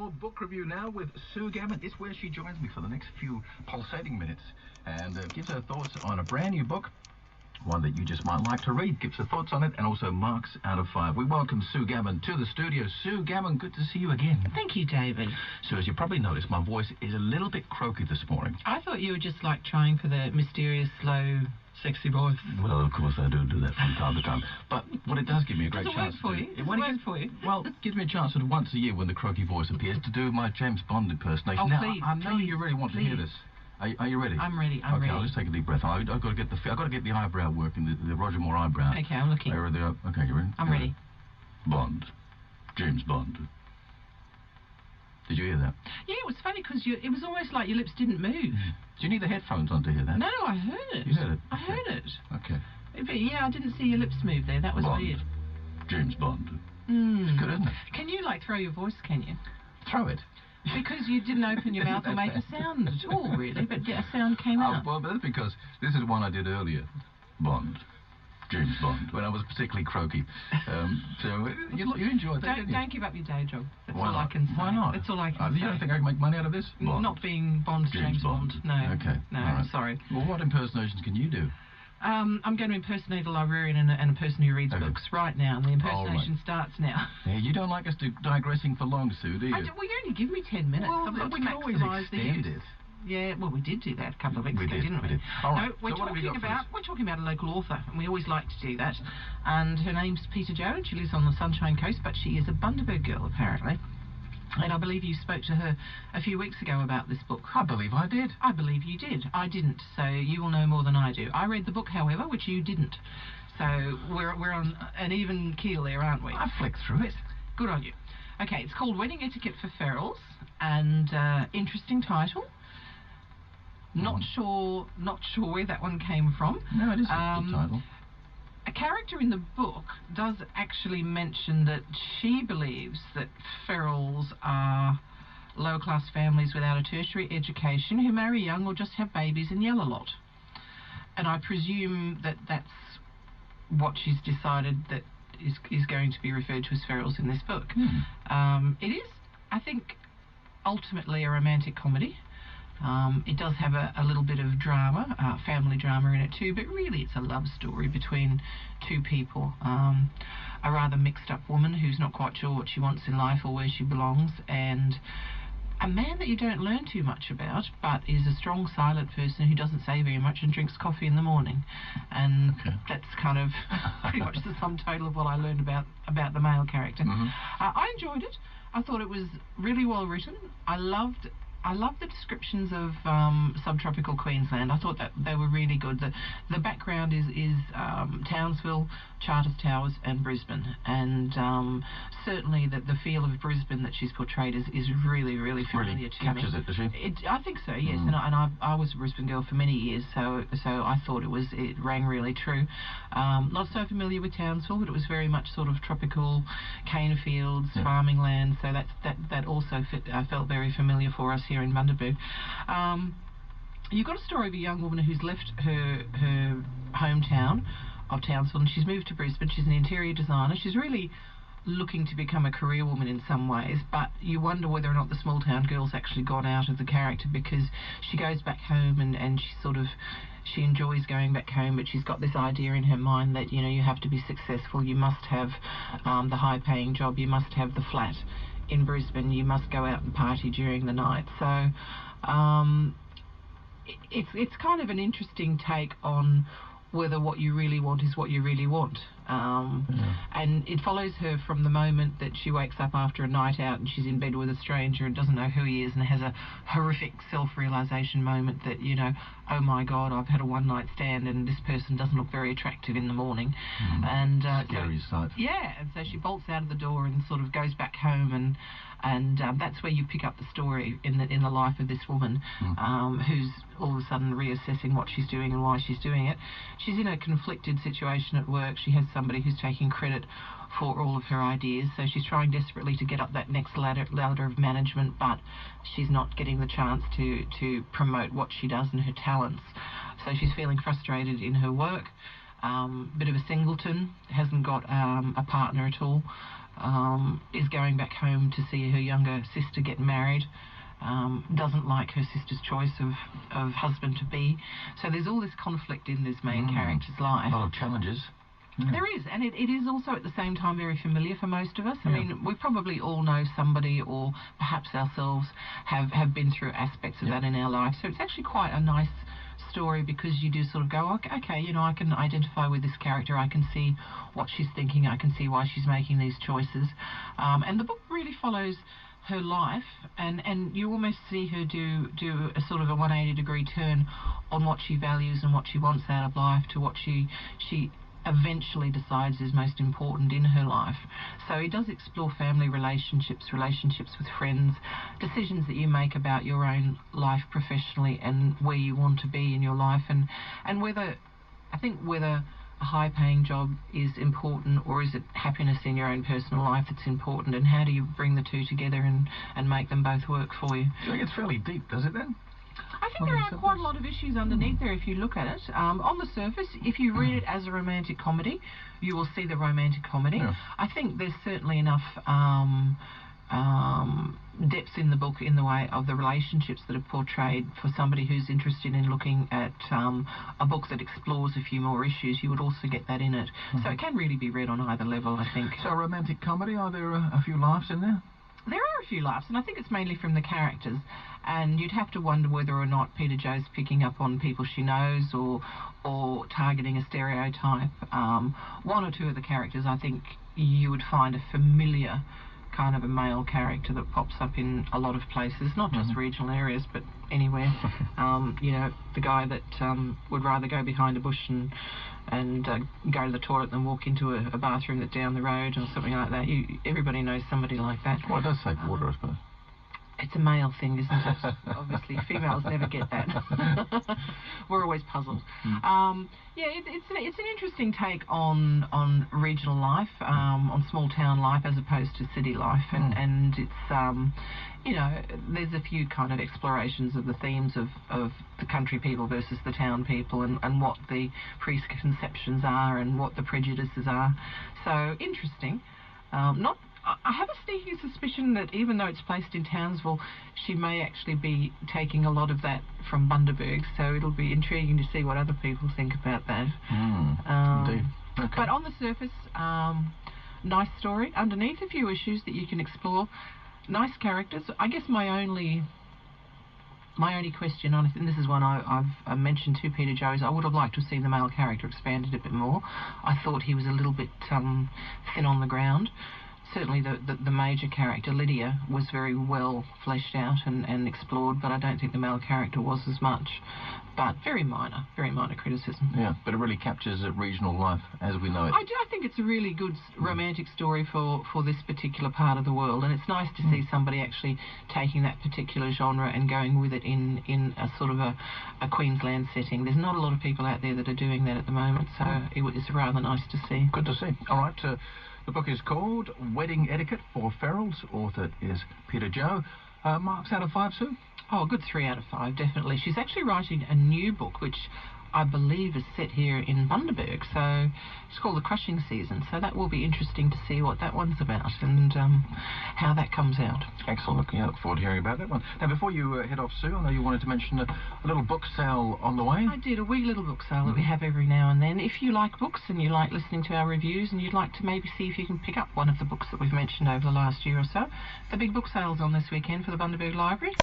more book review now with Sue Gammon. It's where she joins me for the next few pulsating minutes and gives her thoughts on a brand new book, one that you just might like to read, gives her thoughts on it, and also marks out of 5. We welcome Sue Gammon to the studio. Sue Gammon, good to see you again. Thank you, David. So as you probably noticed, my voice is a little bit croaky this morning. I thought you were just like trying for the mysterious, slow, sexy voice. Well, of course I do that from time to time. But what it does give me a great chance to do... Does it work for you? Well, it gives me a chance sort of once a year when the croaky voice appears to do my James Bond impersonation. Oh, now, please, I know you really want to hear this. Are you ready? I'm ready. Okay, I'll just take a deep breath. I've got to get the eyebrow working, the Roger Moore eyebrow. Okay, I'm looking. Okay, you ready? I'm ready. Bond. James Bond. Did you hear that? Yeah, it was funny because it was almost like your lips didn't move. Do you need the headphones on to hear that? No, I heard it. You heard it? I heard it. Okay. But yeah, I didn't see your lips move there. That was Bond. weird. James Bond. It's good, isn't it? Can you, like, throw your voice, can you? Throw it. Because you didn't open your mouth or make a sound at all, really, but yeah, a sound came out. Well, that's because this is one I did earlier. Bond. James Bond, when I was particularly croaky. So you enjoyed that, didn't you? Don't give up your day job. That's Why all not? I can say. Why not? That's all I can say. You don't think I can make money out of this? Bond. Not being Bond, James Bond. No. Okay. No, right. Sorry. Well, what impersonations can you do? I'm going to impersonate a librarian and a person who reads books right now, and the impersonation starts now. Yeah, you don't like us digressing for long, Sue, do you? Well, you only give me 10 minutes. Well, we can always extend it. Yeah, well, we did do that a couple of weeks ago, didn't we? We did. All right. No, we're talking about a local author, and we always like to do that. And her name's Peta-Jo, and she lives on the Sunshine Coast, but she is a Bundaberg girl, apparently. And I believe you spoke to her a few weeks ago about this book. I believe I did. I believe you did. I didn't, so you will know more than I do. I read the book, however, which you didn't. So we're on an even keel there, aren't we? I flicked through it. Good on you. Okay, it's called Wedding Etiquette for Ferals, and interesting title. Not sure where that one came from. No, it is a good title. A character in the book does actually mention that she believes that ferals are low-class families without a tertiary education who marry young or just have babies and yell a lot. And I presume that that's what she's decided that is going to be referred to as ferals in this book. It is, I think, ultimately a romantic comedy. It does have a little bit of drama, family drama in it too, but really it's a love story between two people. A rather mixed up woman who's not quite sure what she wants in life or where she belongs, and a man that you don't learn too much about, but is a strong, silent person who doesn't say very much and drinks coffee in the morning. And that's kind of pretty much the sum total of what I learned about the male character. I enjoyed it. I thought it was really well written. I loved the descriptions of subtropical Queensland. I thought that they were really good. The background is Townsville, Charters Towers and Brisbane, and certainly the feel of Brisbane that she's portrayed is really, really familiar to me. Captures it, does she? I think so, yes. And I was a Brisbane girl for many years, so I thought it rang really true. Not so familiar with Townsville, but it was very much sort of tropical cane fields, farming land, so that also felt very familiar for us here in Bundaberg. You've got a story of a young woman who's left her hometown of Townsville and she's moved to Brisbane. She's an interior designer. She's really looking to become a career woman in some ways, but you wonder whether or not the small town girl's actually gone out of the character, because she goes back home and she enjoys going back home, but she's got this idea in her mind that, you know, you have to be successful, you must have the high paying job, you must have the flat in Brisbane, you must go out and party during the night. So it's kind of an interesting take on whether what you really want is what you really want. And it follows her from the moment that she wakes up after a night out and she's in bed with a stranger and doesn't know who he is and has a horrific self-realization moment that, you know, oh my God, I've had a one-night stand and this person doesn't look very attractive in the morning. And scary sight. Yeah, and so she bolts out of the door and sort of goes back home, and that's where you pick up the story in the life of this woman, who's all of a sudden reassessing what she's doing and why she's doing it. She's in a conflicted situation at work. She has somebody who's taking credit for all of her ideas, so she's trying desperately to get up that next ladder of management, but she's not getting the chance to promote what she does and her talents. So she's feeling frustrated in her work. Bit of a singleton, hasn't got a partner at all. is going back home to see her younger sister get married. Doesn't like her sister's choice of husband-to-be. So there's all this conflict in this main character's life. A lot of challenges. Yeah. There is, and it is also at the same time very familiar for most of us. I mean, we probably all know somebody, or perhaps ourselves have been through aspects of that in our life. So it's actually quite a nice story, because you do sort of go, okay, you know, I can identify with this character, I can see what she's thinking, I can see why she's making these choices. And the book really follows her life, and you almost see her do a sort of a 180-degree turn on what she values and what she wants out of life to what she eventually decides is most important in her life. So it does explore family relationships with friends, decisions that you make about your own life professionally and where you want to be in your life, and whether a high-paying job is important, or is it happiness in your own personal life that's important, and how do you bring the two together and make them both work for you? So it gets fairly deep, does it then? I think there are quite a lot of issues underneath there if you look at it. On the surface, if you read it as a romantic comedy, you will see the romantic comedy. Yeah. I think there's certainly enough depth in the book in the way of the relationships that are portrayed for somebody who's interested in looking at a book that explores a few more issues. You would also get that in it. So it can really be read on either level, I think. So romantic comedy, are there a few laughs in there? There are a few laughs, and I think it's mainly from the characters, and you'd have to wonder whether or not Peta-Jo's picking up on people she knows or targeting a stereotype. One or two of the characters, I think you would find a familiar kind of a male character that pops up in a lot of places, not just regional areas, but anywhere. You know, the guy that would rather go behind a bush and go to the toilet than walk into a bathroom that's down the road or something like that. Everybody knows somebody like that. Well, it does save water, I suppose. It's a male thing, isn't it? Obviously, females never get that. We're always puzzled. Yeah, it's an interesting take on regional life, on small town life as opposed to city life, and it's you know, there's a few kind of explorations of the themes of the country people versus the town people, and what the preconceptions are and what the prejudices are. So interesting. I have a sneaking suspicion that even though it's placed in Townsville, she may actually be taking a lot of that from Bundaberg, so it'll be intriguing to see what other people think about that. Indeed. Okay. But on the surface, nice story. Underneath, a few issues that you can explore. Nice characters. I guess my only question on it, and this is one I've mentioned to Peta-Jo, is I would have liked to have seen the male character expanded a bit more. I thought he was a little bit thin on the ground. Certainly the major character, Lydia, was very well fleshed out and explored, but I don't think the male character was as much. But very minor criticism. Yeah, but it really captures regional life as we know it. I think it's a really good romantic story for this particular part of the world, and it's nice to see somebody actually taking that particular genre and going with it in a sort of a Queensland setting. There's not a lot of people out there that are doing that at the moment, so it's rather nice to see. Good to see. All right, the book is called Wedding Etiquette For Ferals. Author is Peta-Jo. Marks out of 5, Sue? Oh, a good 3 out of 5, definitely. She's actually writing a new book, which I believe is set here in Bundaberg, so it's called The Crushing Season, so that will be interesting to see what that one's about and how that comes out. Excellent. I look forward to hearing about that one. Now, before you head off, Sue, I know you wanted to mention a little book sale on the way. I did, a wee little book sale that we have every now and then. If you like books and you like listening to our reviews and you'd like to maybe see if you can pick up one of the books that we've mentioned over the last year or so, the big book sale's on this weekend for the Bundaberg Library.